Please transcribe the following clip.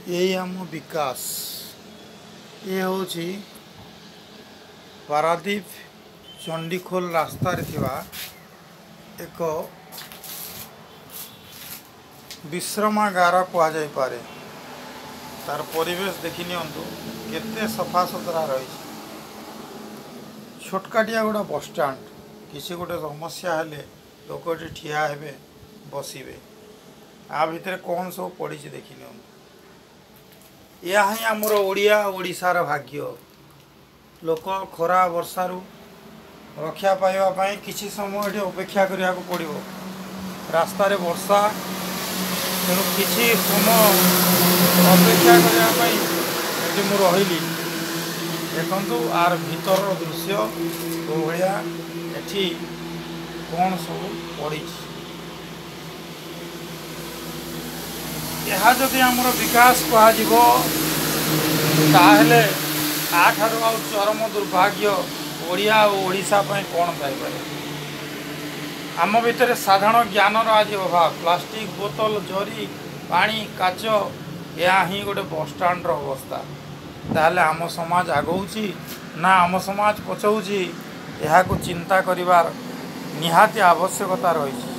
यही आम विकास ये हूँ पारादीप चंडीखोल रास्ता एक विश्रामागार कहुपर तार परिवेश देखी नियंतु केते सफा सुतरा रही छोटकाटिया गोटे बसस्टाण्ड किसी गोटे समस्या हेले लोक ये ठिया हे बसवे आ भितर कौन सब पड़ी देखी नियंतु या ही आमर ओडिशार भाग्य लोक खरा वर्षारू रक्षा पाइबापी किसी समय ये अपेक्षा करने पड़ो रास्तार वर्षा तेणु किसी समय अपेक्षा करने मु रही देखु आर भीतर दृश्य भाया एठी कौन सब पड़ी यह जदि आमर विकास कहले आठार चरम दुर्भाग्य ओडिया और ओडिशा कौन पाइपर आम भितर साधारण ज्ञानर आज अभाव प्लास्टिक बोतल जरी पानी काच या ही गोटे बसस्टाण्ड अवस्था ताहले आम समाज आगौची ना आम समाज पछौची यह चिंता करिवार निहाती आवश्यकता रही।